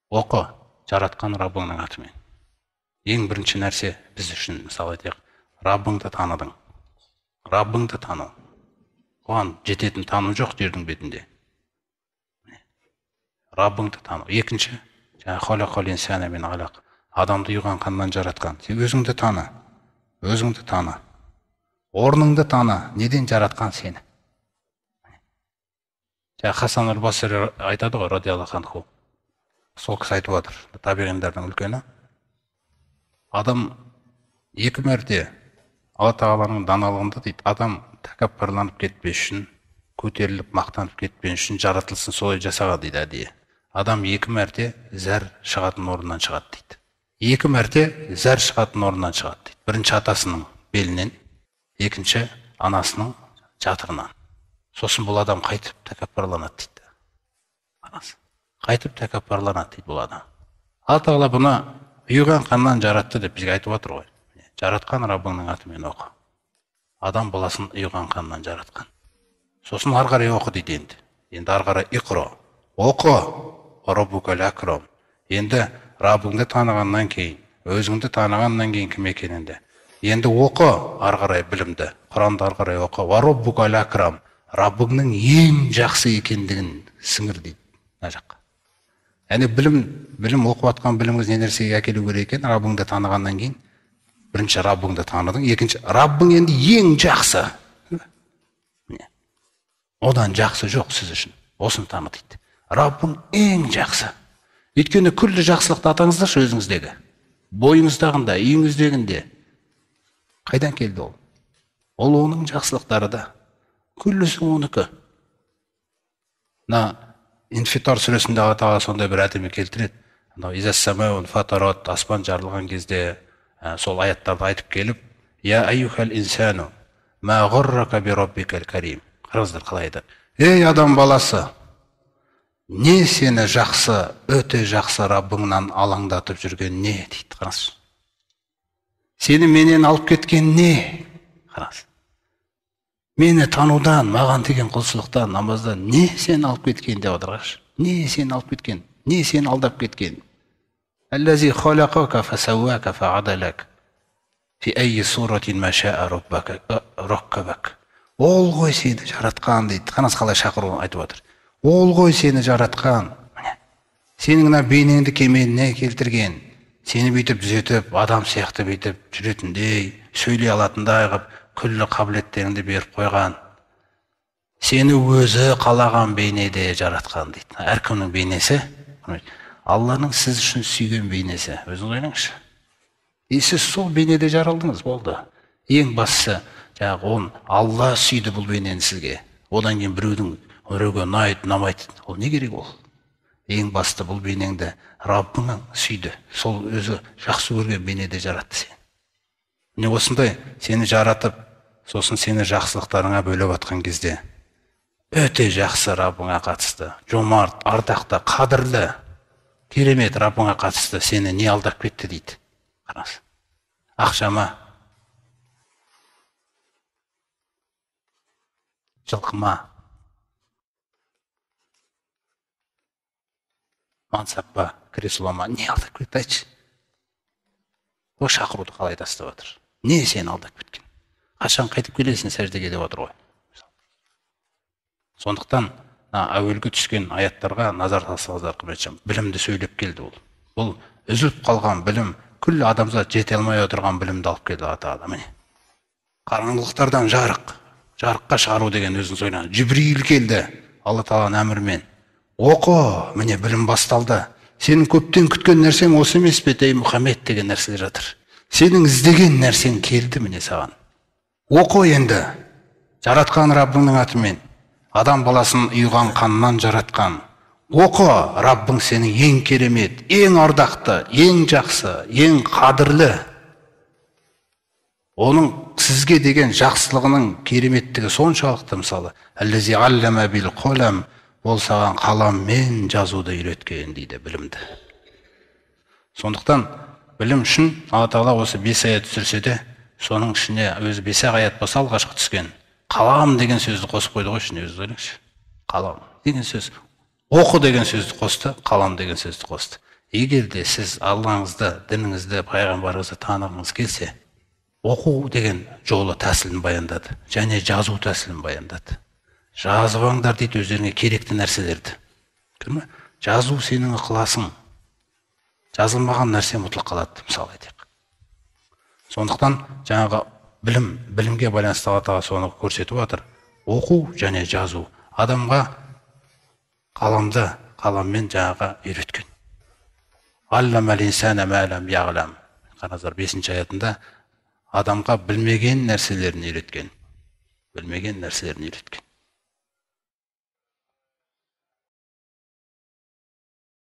Оқы, жаратқан Раббыңның атымен. Ең бірінші нәрсе біз үшін, мысалы айтайық, Раббыңды таныдың. Раббыңды тану. Оған жететін таным жоқ жердің бетінде. Раббыңды тану. Екінші, халақал инсана мин алақ. Адамды ұйыған қаннан жаратқан. Сен өзіңді таны. Өзіңді таны. Орныңды таны. Неден жаратқан сені? Хасан аль-Басри айтады ғой, радиаллаху анху. Сол кісі айтып отыр, табиғиндардың үлкені. Адам екі мәрте Алла Тағаланың даналығында дейді, адам тәкаппарланып кетпес үшін, көтеріліп мақтанып кетпес үшін жаратылсын солай жасаған дейді әдейі. Адам екі мәрте зәр шығатын орнынан шығады дейді. Екі мәрте зәр шығатын орнынан шығады дейді. Бірінші атасының белінен, екінші анасының жатырынан. Сосын бұл адам қайтып тәкаппарланады дейді. Қайтып тәкаппарланады дейді бұл адам. Алла Тағала бұны ұйыған қаннан жаратты деп бізге айтып отыр ғой. Жаратқан Раббыңның атымен оқы. Адам баласын ұйыған қаннан жаратқан. Сосын ары қарай оқы дейді енді. Енді ары қарай иқро. Оқы. Раббукал акрам. Енді Раббыңды танығаннан кейін, өзіңді танығаннан кейін кім екеніңді. Енді оқы ары қарай білімді. Құранды ары қарай оқы. Раббукал акрам. Раббыңның ең жақсы екендігін сіңір дейді. Мына жаққа. Яғни білім оқып атқан біліміңіз не нәрсеге әкелу керек екен? Раббыңды танығаннан кейін, бірінші Раббыңды таныдың, екінші Раббың енді ең жақсы. Одан жақсы жоқ сіз үшін. Осыны таны дейді. Раббың ең жақсы. Өйткені күллі жақсылықты атаңыздаршы өзіңіздегі. Бойыңыздағында, үйіңіздегінде. Қайдан келді ол? Ол оның жақсылықтары да. Күллісі оныкі. Инфитар сүресінде Алла Тағала сондай бір әдемі келтіреді. Изассамаун фатарат, аспан жарылған кезде сол аяттарды айтып келіп, Я айюхал инсану, ма ғуррака би раббикал карим. Қараңыздар қалай айтады. Ей адам баласы, не сені жақсы, өте жақсы Раббыңнан алаңдатып жүрген не дейді. Қараңыз. Сені менен алып кеткен не? Қараңыз. Мені танудан, маған деген құлшылықтан, намаздан не сен алып кеткен деп отырғаш? Не сен алып кеткен? Не сен алдап кеткен? Аллази халақака фасауака фаадалак. Фи айи суратин ма шаа раккабак. Ол ғой сені жаратқан дейді. Қараңыз қалай шақыру айтып отыр. Ол ғой сені жаратқан. Сенің бейнеңді кемеліне келтірген. Сені бүйтіп түзетіп, адам сияқты бүйтіп жүретіндей, сөйлей алатындай қылып, күллі қабілеттеріңді беріп қойған. Сені өзі қалаған бейнеде жаратқан дейді. Әркімнің бейнесі, Алланың сіз үшін сүйген бейнесі. Өзіңіз ойлаңызшы. Сіз сол бейнеде жаралдыңыз, болды. Ең бастысы, Алла сүйді бұл бейнені сізге. Одан кейін біреуге ұнайды, ұнамайды. Ол не керек ол? Ең басты бұл бейнеңді Раббың сүйді. Сол өзі жақсы көрген бейнеде жаратты сені. Не осындай сені жаратып, сосын сені жақсылықтарыңа бөліп атқан кезде өте жақсы Раббыңа қатысты, жомарт, ардақты, қадірлі, керемет Раббыңа қатысты сені не алдап кетті дейді. Қараңыз. Ақшама, жылқыма, мансапқа, креслома не алдап кетті айтшы? О шақыруды қалай тастап отыр? Не сені алдап кеткен? Қашан қайтып келесің сәждеге деп отыр ғой. Сондықтан әуелгі түскен аяттарға назар салсаңыздар құрметшім, білімді сөйлеп келді ол. Бұл үзіліп қалған білім, күллі адамзат жете алмай отырған білімді алып келді Алла Тағала. Міне. Қараңғылықтардан жарыққа шығару деген өзіңіз ойлаңыз. Жибрил келді Алла Тағаланың әмірімен. Оқы, міне білім басталды. Сенің көптен күткен нәрсең осы емес пе, ей Мұхаммед деген нәрсе жатыр. Сенің іздеген нәрсең келді міне саған. Оқы енді. Жаратқан Раббыңның атымен. Адам баласын ұйыған қаннан жаратқан. Оқы, Раббың сенің ең керемет, ең ардақты, ең жақсы, ең қадірлі. Оның сізге деген жақсылығының кереметтігі соншалықты, мысалы, Аллази аллама бил қалам, ол саған қаламмен жазуды үйреткен дейді білімді. Сондықтан білім үшін Алла Тағала осы 5 аят түсірсе де, соның ішіне өзі 5 аят болса алғашқы түскен қалам деген сөзді қосып қойды ғой ішіне, өзі ойлаңызшы. Қалам деген сөз. Оқы деген сөзді қосты, қалам деген сөзді қосты. егер де сіз Аллаңызды, дініңізді, пайғамбарыңызды танығыңыз келсе, оқу деген жолы тәсілін баяндады, және жазу тәсілін баяндады. Жазып алыңдар дейді өздеріңе керекті нәрселерді. Жазу сенің ықыласың. Жазылмаған нәрсе ұмытылып қалады, мысалы айтайық. Сондықтан жаңағы білімге байланысты Алла Тағала соны көрсетіп жатыр. Оқу және жазу адамға қаламмен жаңағы үйреткен. Алламал инсана ма лам яғлам. Қараңыздар 5-ші аятында адамға білмеген нәрселерін үйреткен.